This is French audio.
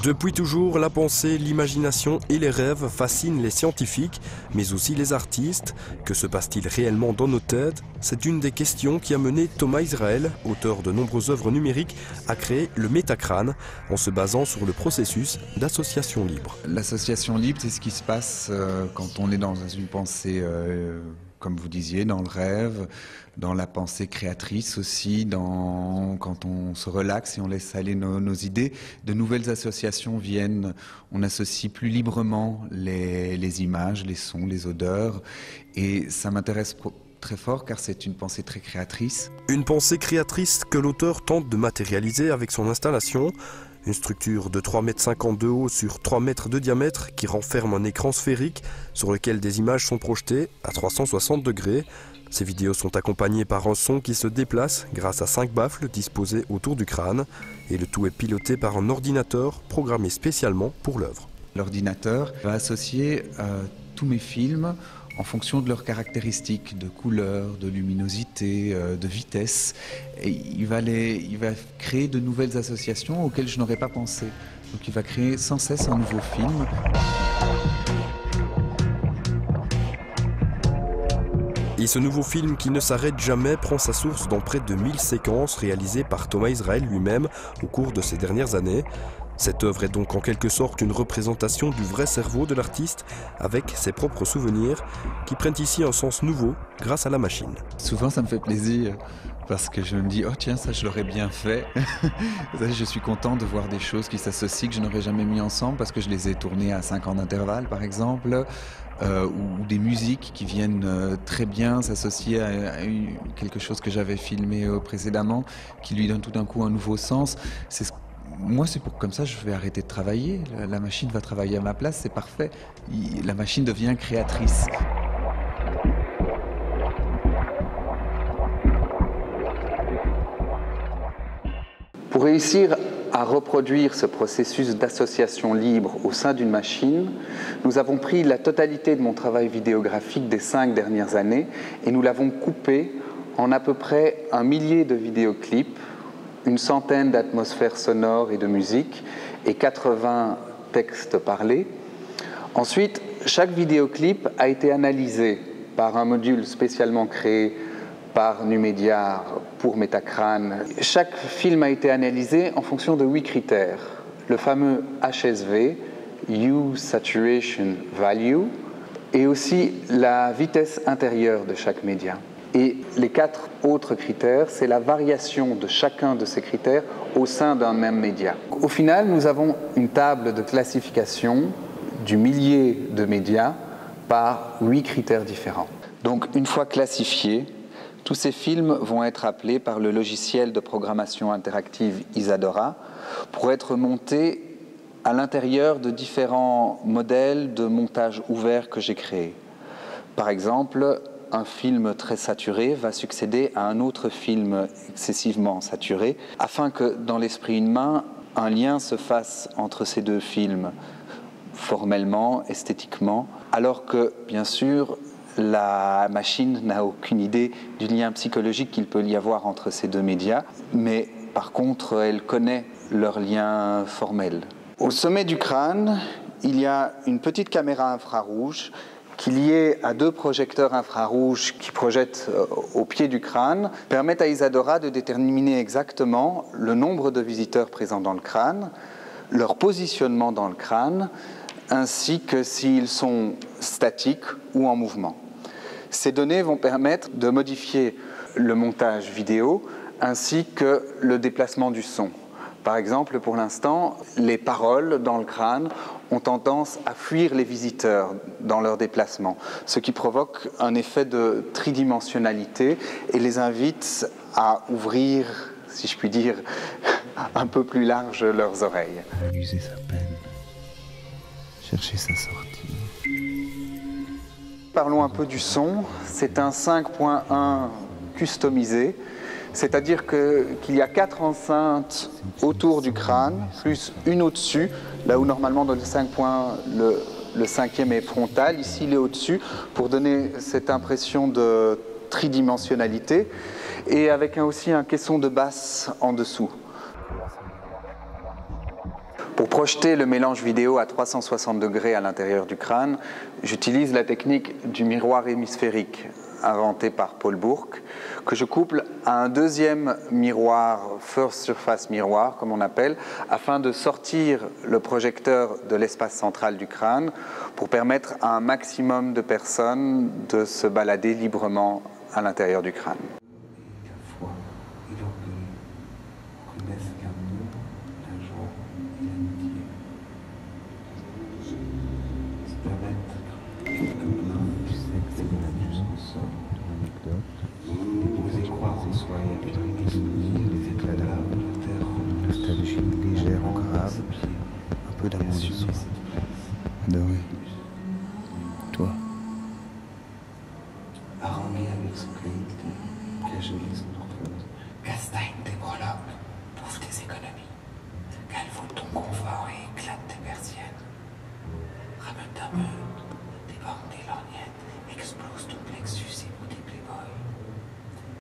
Depuis toujours, la pensée, l'imagination et les rêves fascinent les scientifiques, mais aussi les artistes. Que se passe-t-il réellement dans nos têtes? C'est une des questions qui a mené Thomas Israel, auteur de nombreuses œuvres numériques, à créer le Métacrâne, en se basant sur le processus d'association libre. L'association libre, c'est ce qui se passe quand on est dans une pensée, comme vous disiez, dans le rêve, dans la pensée créatrice aussi, quand on se relaxe et on laisse aller nos idées. De nouvelles associations viennent, on associe plus librement les images, les sons, les odeurs, et ça m'intéresse très fort car c'est une pensée très créatrice. Une pensée créatrice que l'auteur tente de matérialiser avec son installation. Une structure de 3,50 m de haut sur 3 mètres de diamètre qui renferme un écran sphérique sur lequel des images sont projetées à 360 degrés. Ces vidéos sont accompagnées par un son qui se déplace grâce à 5 baffles disposés autour du crâne. Et le tout est piloté par un ordinateur programmé spécialement pour l'œuvre. L'ordinateur va associer tous mes films en fonction de leurs caractéristiques, de couleur, de luminosité, de vitesse. Et il va créer de nouvelles associations auxquelles je n'aurais pas pensé. Donc il va créer sans cesse un nouveau film. Et ce nouveau film qui ne s'arrête jamais prend sa source dans près de 1000 séquences réalisées par Thomas Israel lui-même au cours de ces dernières années. Cette œuvre est donc en quelque sorte une représentation du vrai cerveau de l'artiste avec ses propres souvenirs qui prennent ici un sens nouveau grâce à la machine. Souvent ça me fait plaisir parce que je me dis « Oh tiens, ça je l'aurais bien fait ». Je suis content de voir des choses qui s'associent que je n'aurais jamais mis ensemble parce que je les ai tournées à 5 ans d'intervalle par exemple. Ou des musiques qui viennent très bien s'associer à quelque chose que j'avais filmé précédemment, qui lui donne tout d'un coup un nouveau sens. Moi, c'est comme ça je vais arrêter de travailler. La machine va travailler à ma place, c'est parfait. La machine devient créatrice. Pour réussir à reproduire ce processus d'association libre au sein d'une machine, nous avons pris la totalité de mon travail vidéographique des 5 dernières années et nous l'avons coupé en à peu près 1 millier de vidéoclips, une centaine d'atmosphères sonores et de musique et 80 textes parlés. Ensuite, chaque vidéoclip a été analysé par un module spécialement créé par Numédia pour Métacrâne. Chaque film a été analysé en fonction de 8 critères. Le fameux HSV, Hue Saturation Value, et aussi la vitesse intérieure de chaque média. Et les 4 autres critères, c'est la variation de chacun de ces critères au sein d'un même média. Au final, nous avons une table de classification du millier de médias par 8 critères différents. Donc, une fois classifiés, tous ces films vont être appelés par le logiciel de programmation interactive Isadora pour être montés à l'intérieur de différents modèles de montage ouvert que j'ai créés. Par exemple, un film très saturé va succéder à un autre film excessivement saturé, afin que dans l'esprit humain, un lien se fasse entre ces deux films, formellement, esthétiquement, alors que, bien sûr, la machine n'a aucune idée du lien psychologique qu'il peut y avoir entre ces deux médias, mais par contre, elle connaît leur lien formel. Au sommet du crâne, il y a une petite caméra infrarouge qui, liée à 2 projecteurs infrarouges qui projettent au pied du crâne, permettent à Isadora de déterminer exactement le nombre de visiteurs présents dans le crâne, leur positionnement dans le crâne, ainsi que s'ils sont statiques ou en mouvement. Ces données vont permettre de modifier le montage vidéo ainsi que le déplacement du son. Par exemple, pour l'instant, les paroles dans le crâne ont tendance à fuir les visiteurs dans leur déplacement, ce qui provoque un effet de tridimensionnalité et les invite à ouvrir, si je puis dire, un peu plus large leurs oreilles. User sa peine, chercher sa sortie. Parlons un peu du son. C'est un 5.1 customisé, c'est-à-dire qu'il y a 4 enceintes autour du crâne, plus une au-dessus, là où normalement dans le 5.1, le Le 5e est frontal, ici il est au-dessus, pour donner cette impression de tridimensionnalité, et avec aussi un caisson de basse en dessous. Pour projeter le mélange vidéo à 360 degrés à l'intérieur du crâne, j'utilise la technique du miroir hémisphérique, inventé par Paul Bourque, que je couple à un deuxième miroir, first surface miroir, comme on appelle, afin de sortir le projecteur de l'espace central du crâne pour permettre à un maximum de personnes de se balader librement à l'intérieur du crâne. Nostalgie légère ou grave, un peu d'amour de soi. Adoré. Toi. Haranguer avec spontanéité, cajoler son orthographe. Castagne tes breloques, bouffe tes économies. Calvaut ton confort et éclate tes persiennes. Ramène ta meuf.